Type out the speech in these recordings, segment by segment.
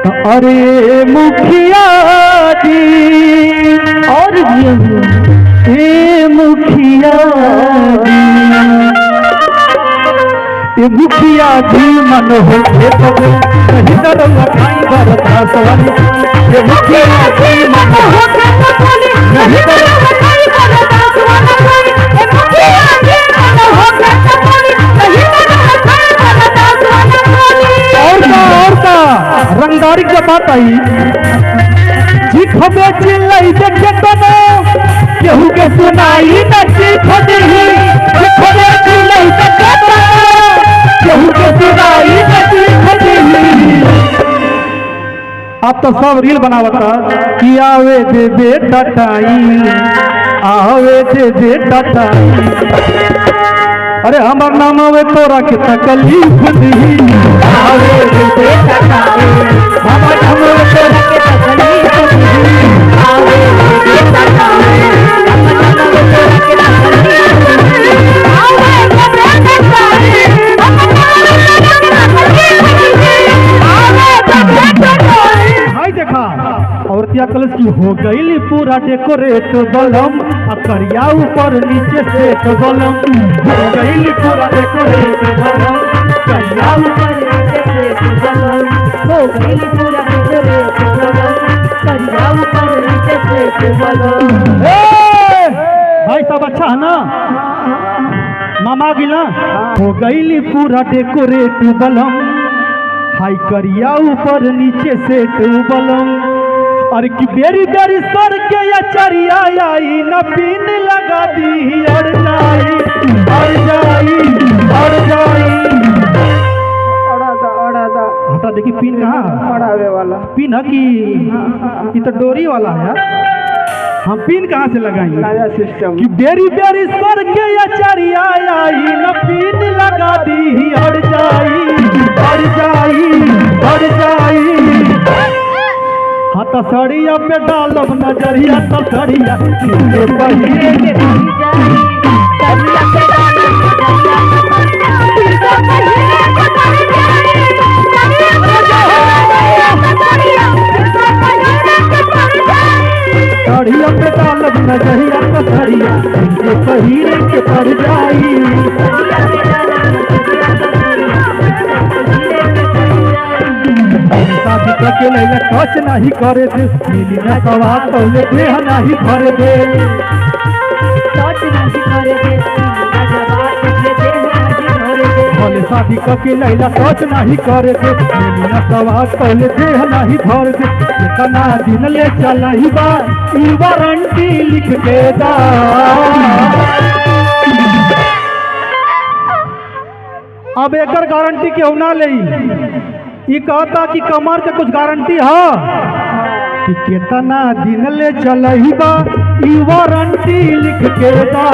अरे मुखिया जी और हे मुखिया जी, ये मुखिया जी मन हो नहीं डरवा खाई बरदास वाली, ये मुखिया जी मन हो नहीं डरवा खाई बरदास वाली, ये मुखिया जी मन हो नहीं डरवा खाई बरदास वाली। और का रंगदारी की बात आई जी, खबे चिल्लाई देखे तनो केहू के सुनाई न चीख देही, खबे चिल्लाई देखे तनो केहू के सुनाई न चीख देही। अब तो सब रील बनावता कि आवे दे बेटा टाई, आवे दे बेटा टाई। अरे हमार नाम आवे तोरा के तकलीफ दी, आवे दे बेटा टाई, हमार नाम आवे तोरा के तकलीफ दी, आवे दे बेटा टाई, हमार नाम आवे तोरा के तकलीफ दी, आवे दे बेटा टाई, हमार नाम आवे तोरा के तकलीफ दी, आवे दे बेटा टाई। भाई देखा औरतिया कलश की हो गई पूरा डेकोरेट बलम, करिया ऊपर नीचे से बलम, हो गई पूरा डेकोरेट बलम, करिया ऊपर नीचे से बलम, हो गई पूरा डेकोरेट बलम, करिया ऊपर नीचे से बलम। भाई सब अच्छा है ना, मामा गिला हो गई पूरा डेकोरेट बलम, हाई करिया ऊपर नीचे से बलम। और की बेरी बेरी सर के या चरिया आई न पीन लगा दी, अड़ जाई अड़ जाई अड़ जाई। अड़ा हटा देखी पिन कहाँ अड़ावे वाला पिन है कि ये तो डोरी वाला है यार, हम पिन कहाँ से लगाएंगे? नया सिस्टम कि बेरी बेरी सर के या चरिया आई न पीन लगा दी, अड़ जाई अड़ जाई अड़ जाई। हाँ तसड़िया पे डालब नजरिया, तसड़िया साड़िया पे डालब नजरिया, तसड़िया पहिरे के पड़ जाई। शादी करके लैला टच नहीं करे दे, मिली न सवार पहले देह नहीं भरे दे, बोले शादी करके लैला टच नहीं करे दे, मिली न सवार पहले देह नहीं भर दे। कितना दिन ले चला ही बा ई वारंटी लिख के दा, अब एकर गारंटी केहू ना ले। ये कहता कि कमर के कुछ गारंटी है कि कितना दिन ले चलही बा ई वारंटी लिख के दा।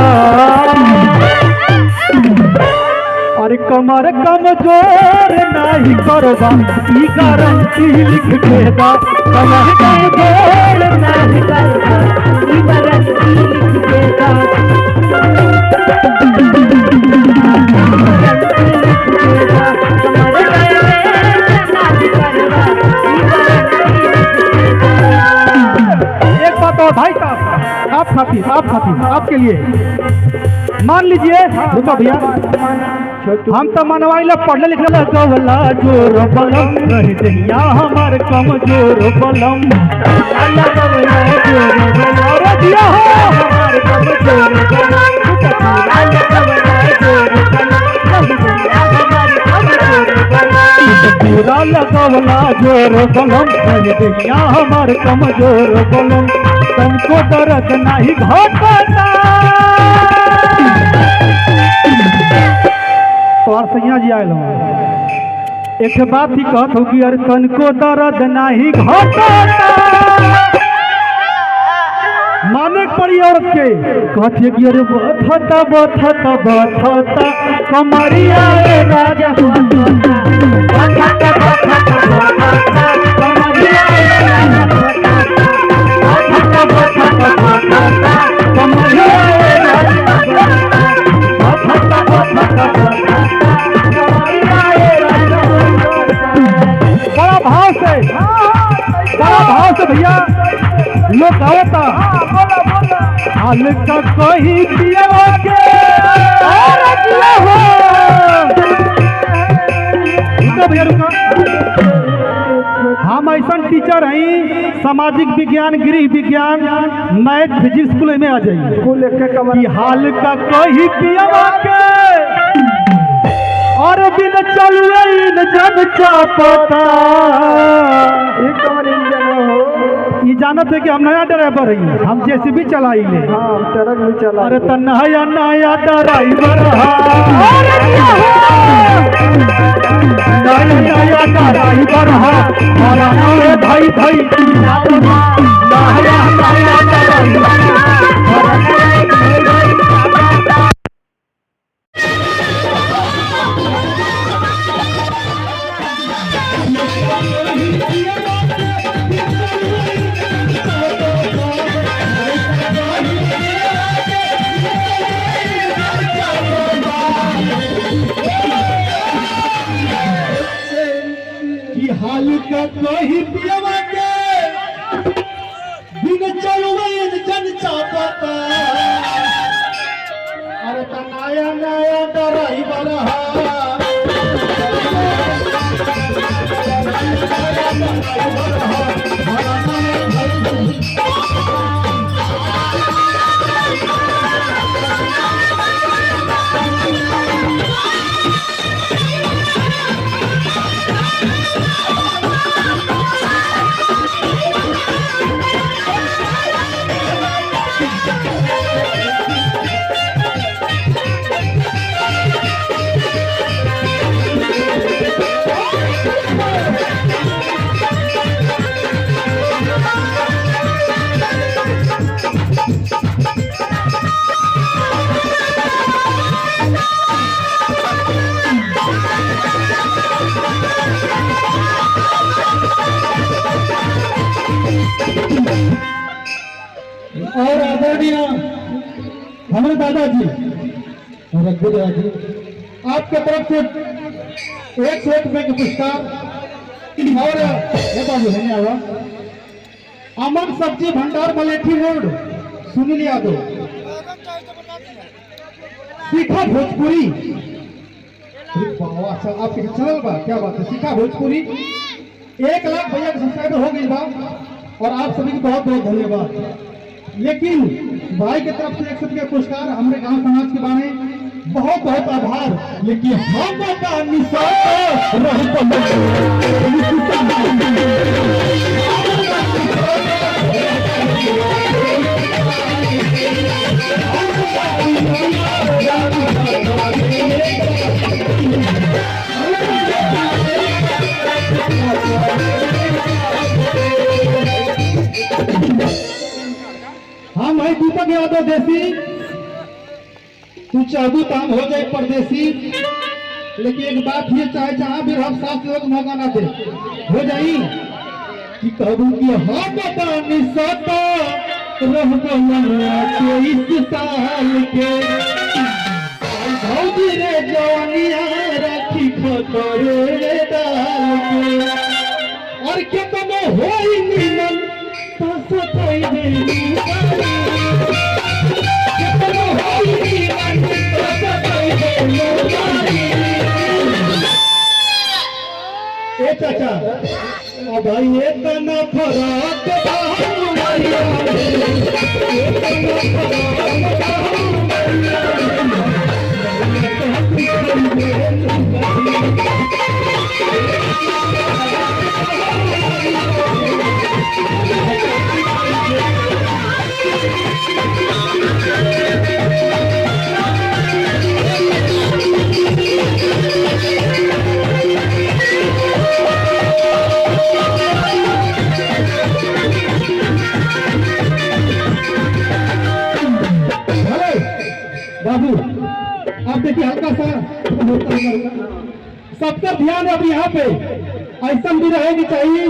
अरे कमर कमजोर नहीं करबा ई गारंटी लिख के दा, कमर कमजोर नहीं करबा ई गारंटी लिख के दा। भाई साहब आप खातिर आपके लिए मान लीजिए, रुको भैया, हम तो मनवाइला पढ़ले लिखले गवला जोर बलम, रह दहिया हमार कमजोर बलम, दिया हो हमार कमजोर पूरा लगवला जोर बलम, रह दहिया हमार कमजोर बलम, तुमको दर्द नहीं घटता। और सैया जी आयल एक बात ही कहत हो कि अरे तनको दर्द नहीं घटता, माने पड़ी औरत के कहती कि अरे बथता बथता बथता कमरिया राजा, बड़ा भाव से, बड़ा भाव से भैया लोग गावता। हाल का कोई पिया के रुको भैया रुको। हम ऐसा टीचर हैं सामाजिक विज्ञान, गृह विज्ञान, मैथ, फिजिक्स स्कूल में आ जाइए कि हाल का कोई पिया के और बिन चलुए जब चापता। ये जानत है कि हम नया ड्राइवर हैं, हम जेसीबी चलाई ले, ट्रक भी चला। अरे तो नया नया ड्राइवर, नया नया ड्राइवर है भाई भाई, नया नया ड्राइवर। हाल का कोई पियवा के बिन चलुए जन चापता। अरे तो नया नया ड्राइवर और आदरणीय हमारे दादाजी और रघुदया जी, आपके तरफ से 101 रुपए के पुरस्कार। और ये बाबू है आवा अमन सब्जी भंडार मलेठी रोड, सुनील यादव, सीखा भोजपुरी। अच्छा आपके चैनल बा, क्या बात है, सीखा भोजपुरी 1 लाख भैया का सब्सक्राइबर हो गई बा, और आप सभी को बहुत बहुत धन्यवाद। लेकिन भाई की तरफ से 100 रुपया पुरस्कार, हमारे गांव समाज के बारे बहुत बहुत आभार। लेकिन हम हम है दीपक यादव देसी, तू चाहू काम हो जाए परदेसी। लेकिन एक बात ये चाहे जहां भी हम साथ लोग मौका ना दे हो जाई कि कहूँ कि हम बतानी सता रह गया 23 साल के भौजी रे जवानिया राखी खतरे डाल के। और कितना होई निमन तो सतई दे चाचा अब भाई इतना फराक बाबू आप देखिए हल्का सा सबका ध्यान अब यहाँ पे ऐसा भी रहेगी चाहिए